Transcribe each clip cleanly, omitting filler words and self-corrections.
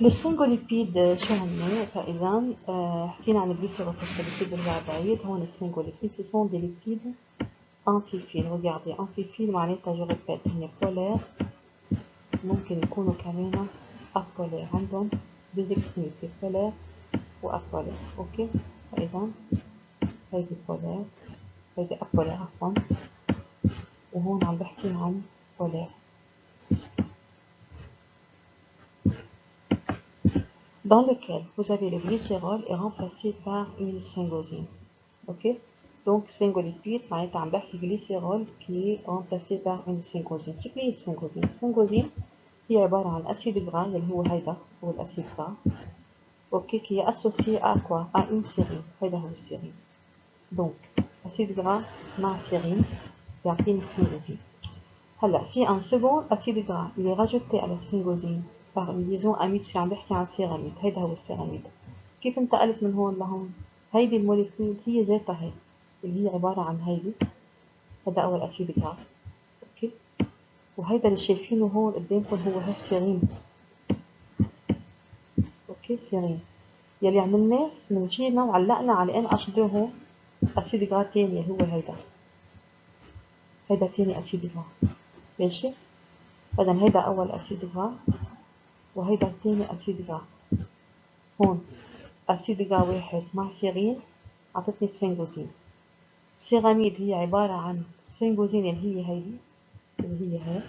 السفنجوليبيد شو هن؟ فإذا حكينا عن الجليسيروفوسفوليبيد الرباعيد. هون السفنجوليبيد ce sont des lipides amphiphiles. regardez amphiphiles معناتها جو ريبيت هن بولار، ممكن يكونوا كمان apolaires، عندهم deux extrémités polaires و apolaires. اوكي، فإذا هيدي بولار هيدي apolaire عفوا، وهون عم بحكي عن polaire. dans lequel vous avez le glycérol est remplacé par une sphingosine. Ok, donc sphingolipide معناتها عم بحكي glycérol qui est remplacé par une sphingosine. شو هي sphingosine؟ sphingosine هي عبارة عن أسيد جرا اللي هو هيدا هو الأسيد جرا. اوكي، qui est associé à quoi؟ à une sérine. هيدا هو السيرين. donc أسيد جرا مع سيرين يعطيني sphingosine. هلا si un second acide gras il est rajouté à la sphingosine par une liaison amide، شو عم بحكي عن سيراميد، هيدا هو السيراميد. كيف انتقلت من هون لهون؟ هيدي الموليكيول هي ذاتها هي اللي هي عبارة عن هيدي، هذا أول أسيد جرا. أوكي، وهيدا اللي شايفينه هون قدامكم هو هالسيرين. أوكي، سيرين يلي عملناه من جينا وعلقنا على NH2 هون أسيد جرا تاني اللي هو هيدا تاني أسيد جرا. ماشي، إذا هيدا أول أسيد جرا وهيدا تاني أسيد جرا. هون أسيد جرا واحد مع سيرين عطتني سفنجوزين. السيراميد هي عبارة عن سفنجوزين اللي هي هيدي اللي هي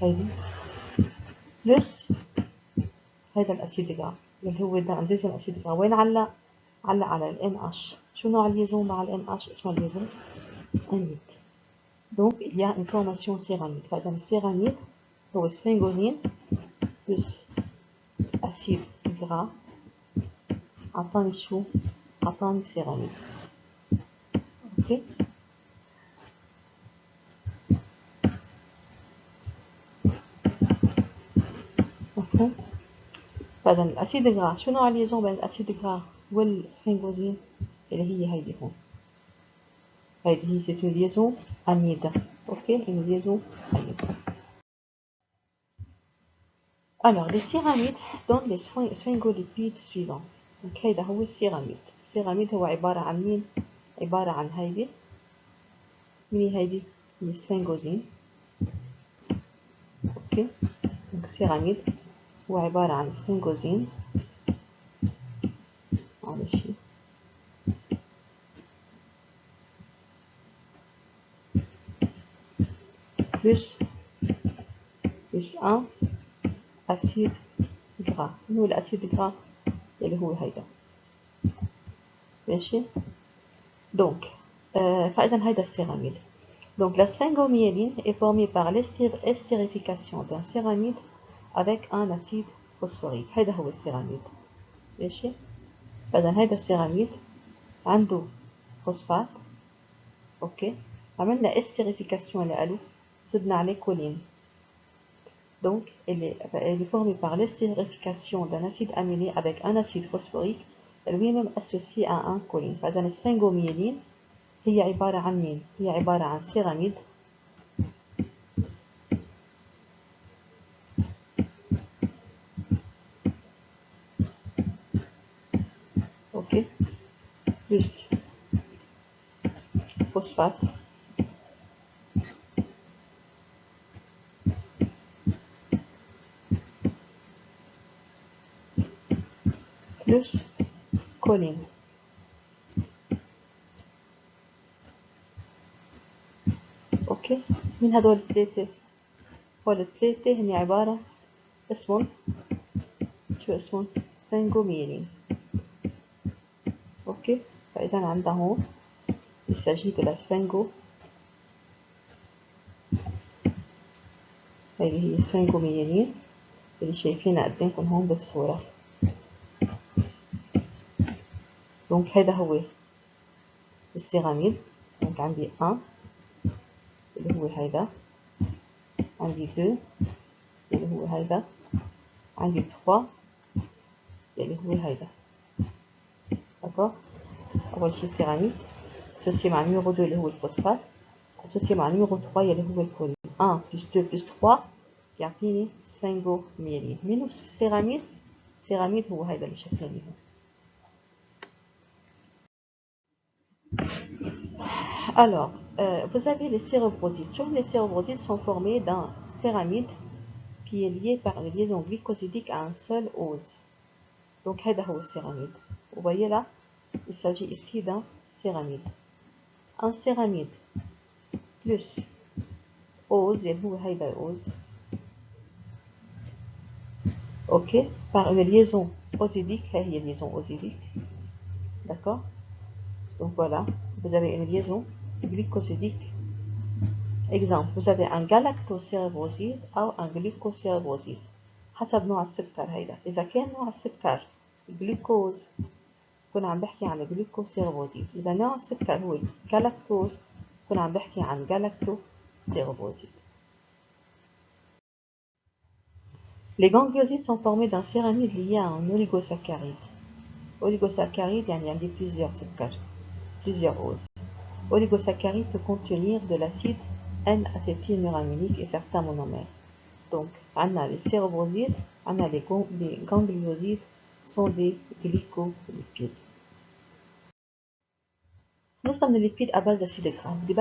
هيدي بلس هيدا الأسيد جرا اللي هو ده دوزيام أسيد جرا. وين علق على ال NH. شو نوع الليزون مع ال NH؟ اسمها الليزون أميد. donc il y a une formation céramide. فإذا السيراميد هو سفنجوزين بلس أسيد جرا عطاني شو؟ عطاني سيراميد. اوكي، مفهوم؟ فإذا الأسيد جرا شو نوع الليزون بين الأسيد جرا والسفنجوزين؟ اللي هي هيدي هون. هيدي هي c'est une liaison amide. اوكي، une liaison amide. alors les céramides donnent les sphingolipides suivants. donc هيدا هو السيراميد. السيراميد هو عبارة عن مين؟ عبارة عن هيدي. مين هيدي؟ هي السفنجوزين. اوكي، donc السيراميد هو عبارة عن سفنجوزين. معلش، plus 1 acide gras. هو الأسيد جرا اللي هو هيدا. ماشي، donc فإذا هيدا السيراميد. donc la sphingomyéline est formée par l'estérification d'un céramide avec un acide phosphorique. هيدا هو السيراميد. ماشي، فإذا هيدا السيراميد عنده فوسفات. اوكي، عملنا estérification لألو، زدنا عليه كولين. donc elle est formée par l'estérification d'un acide aminé avec un acide phosphorique lui-même associé à un choline. فإذا السفنجوميلين هي عبارة عن مين؟ هي عبارة عن سيراميد اوكي بلس فوسفات بلس كولين. اوكي، من هدول الثلاثة؟ هول الثلاثة هن عبارة اسمهم شو اسمهم؟ سفنجوميلين. اوكي، فإذا عندنا هون il s'agit de la sphingo. هذه هي السفنجوميلين اللي شايفينها قدامكم هون بالصورة. donc هذا هو السيراميد. donc عندي 1 اللي هو هيدا، عندي 2 اللي هو هيدا، عندي 3 اللي هو هيدا. d'accord. أول شي سيراميد associé مع numéro 2 اللي هو الفوسفات associé مع numéro 3 اللي هو الكولين. 1 plus 2 plus 3 يعطيني سفنجوميلين. منو السيراميد؟ السيراميد هو هذا اللي شكلني. Alors, vous avez les sérobrosides. Les sérobrosides sont formés d'un céramide qui est lié par une liaison glycosidique à un seul ose. Donc, c'est le céramide. Vous voyez là, il s'agit ici d'un céramide. Un céramide plus ose, et vous avez ose, ok, par une liaison osidique, il y a une liaison osidique, d'accord. Donc voilà, vous avez une liaison glycosidique. Exemple, vous avez un galactocérébroside ou un glucocérébroside. حسب نوع السكر هيدا. إذا كان نوع السكر الجلوكوز كنا عم بحكي عن الجلوكوسيروبوزيد. إذا نوع السكر هو الجلاكتوز كنا عم بحكي عن galactoséroboside. Les gangliosides sont formés d'un céramide lié à un oligosaccharide. Oligosaccharide, il y a plusieurs sucres, plusieurs oses. Oligosaccharide peut contenir de l'acide N-acétylméraminique et certains monomères. Donc, on a les sérobrosides, on a les gangliosides, sont des glycolipides. Nous sommes des lipides à base d'acide gras. Des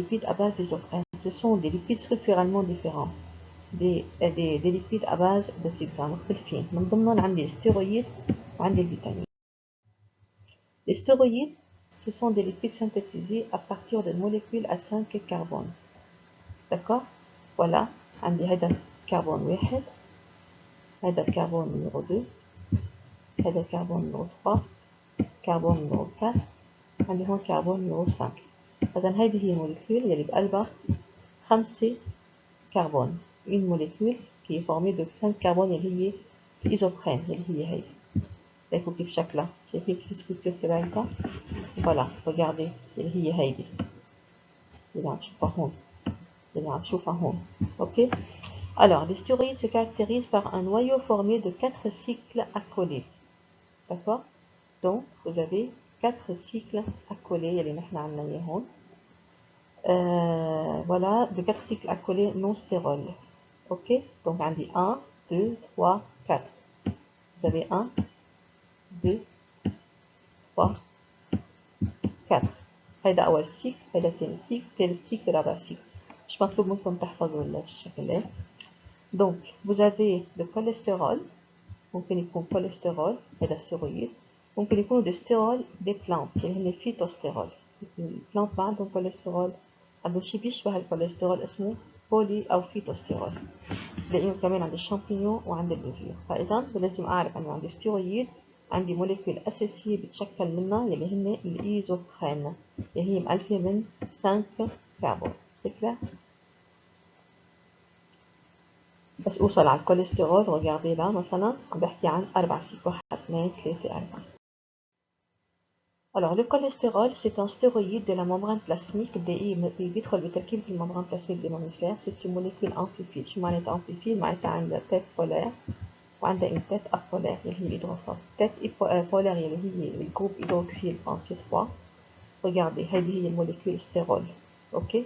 lipides à base d'isoprène. Ce sont des lipides structurellement différents. Des lipides à base d'acide gras مختلفين. من ضمنهم عندي الستيرويد وعندي الفيتامين. Les stéroïdes, ce sont des lipides synthétisés à partir de molécules à 5 carbone. D'accord? Voilà, عندي هذا كربون واحد، هذا الكربون نمرو 2، هذا الكربون نمرو 3، كربون نمرو 4، عندي هون كربون نمرو 5. إذا هذه هي الموليكول يلي بقلبها 5 كربون. Une molécule qui est formée de 5 carbone اللي هي الإيزوبرين اللي هي هي. شايفوا كيف شكلها؟ شايفين كيف السكوتور تبعتها؟ فوالا regardez اللي هي هيدي اللي عم تشوفها هون، اللي عم تشوفها هون. اوكي. Alors, les stéroïdes se caractérisent par un noyau formé de 4 cycles accolés. D'accord? Donc, vous avez 4 cycles accolés, اللي نحن عندنا اياهم. Voilà, de 4 cycles accolés non stérols. Ok? Donc, on dit 1, 2, 3, 4. Vous avez 1, 2, 3, 4. هيدا أول سيكل، هيدا تاني سيكل، تالت سيكل، رابع سيكل. مش مطلوب منكم تحفظوا الشكل. Donc, vous avez le cholestérol. ممكن يكون cholestérol، هيدا ستيرويد. ممكن يكونوا des stérols des plantes اللي هن الفيتوستيرول. البلانت ما عندهم كوليسترول، عندهم شي بيشبه الكوليسترول اسمه بولي أو فيتوستيرول. بلاقيهم كمان عند الشامبينيون وعند الليفيور. فإذا لازم أعرف أنه عندي ستيرويد، عندي موليكول أساسية بتشكل منها يلي هن الإيزوبرين اللي هي مألفة من 5 كربون. فكرة؟ بس أوصل على الكوليسترول regardez là مثلا عم بحكي عن 4 سيك، 1 2 3 4. Alors le cholestérol c'est un stéroïde de la membrane plasmique اللي بيدخل بتركيبة الممبران بلاسميك des mammifères. C'est une molécule amphiphiles. شو معناتها amphiphiles؟ معناتها عندها تيت بولار وعندها une tête apolaire اللي هي الهيدروفوب. تيت بولار اللي هي الجروب هيدروكسيل en C3. regardez هذه هي الموليكول ستيرول. اوكي.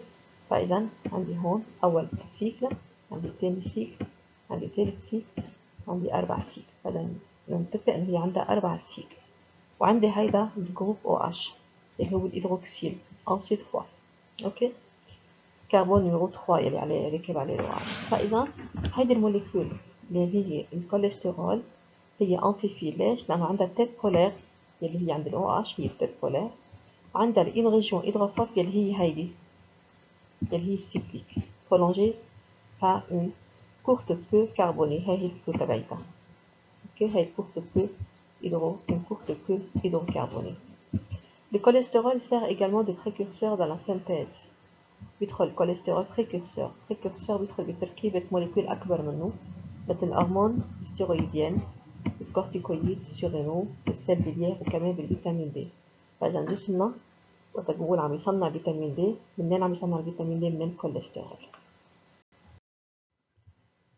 فإذا عندي هون أول سيكل، عندي ثاني سيكل، عندي ثالث سيكل، عندي 4 سيكل. هذا نتفق إن هي عندها 4 سيكل. وعندي هيدا الجروب OH اللي هو الهيدروكسيل en C3. اوكي. كربون نيميرو 3 يلي عليه ركب عليه OH. فإذا هيدي الموليكول اللي هي الكوليسترول هي امفيفيل. ليش؟ لأنه عندها تيت بولار يلي هي عند ال OH هي التيت بولار، وعندها الإين ريجيون هيدروفوب يلي هي هيدي اللي هي السيكليك prolongée par une courte queue carbonée. هاي هي الكيو تبعتها. اوكي. هاي courte queue une courte queue hydrocarbonée. Le cholestérol sert également de précurseur dans la synthèse. بيدخل كوليسترول précurseur بيدخل بتركيبة موليكول أكبر منه مثل الهرمون الستيرويديين، الكورتيكويد، السيرينو، السيل بليير، وكمان بالفيتامين دي. فإذا جسمنا وقت بقول عم يصنع فيتامين دي، منين عم يصنع الفيتامين دي؟ من الكوليسترول.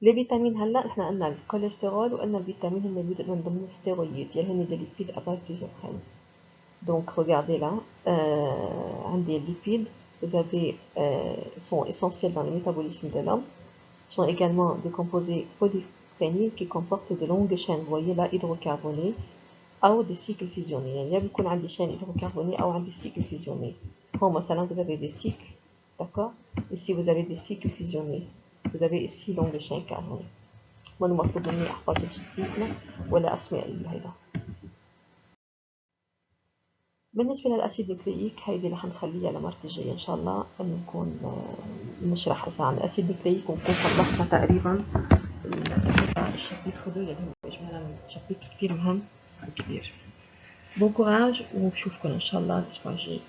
الفيتامين هلا احنا قلنا الكوليسترول وقلنا الفيتامين هن من ضمن الستيرويد يلي هن دي ليبيد à base d'isoprène. Donc regardez là, عندي الليبيد vous avez sont essentiels dans le métabolisme de l'homme. sont également des composés polyphényles qui comportent de longues chaînes, vous voyez là, hydrocarbonées, ou des cycles fusionnés. يعني يا بيكون عندي chaîne hydrocarbonée أو عندي cycle fusionné. Bon, مثلا vous avez des cycles, d'accord? Ici vous avez des cycles fusionnés. Vous avez ici longues chaînes carbonées. وأنا مطلوب مني أحفظ الشكل ولا أسماء هيدا. بالنسبة للأسيد نيكلييك هيدي رح نخليها لمرة الجاية إن شاء الله، إنه نكون نشرح إذا عن الأسيد نيكلييك ونكون خلصنا تقريبا الشابيتر دول اللي هو إجمالا شابيتر كتير مهم وكبير. بون كوراج وبشوفكم إن شاء الله الأسبوع الجاي.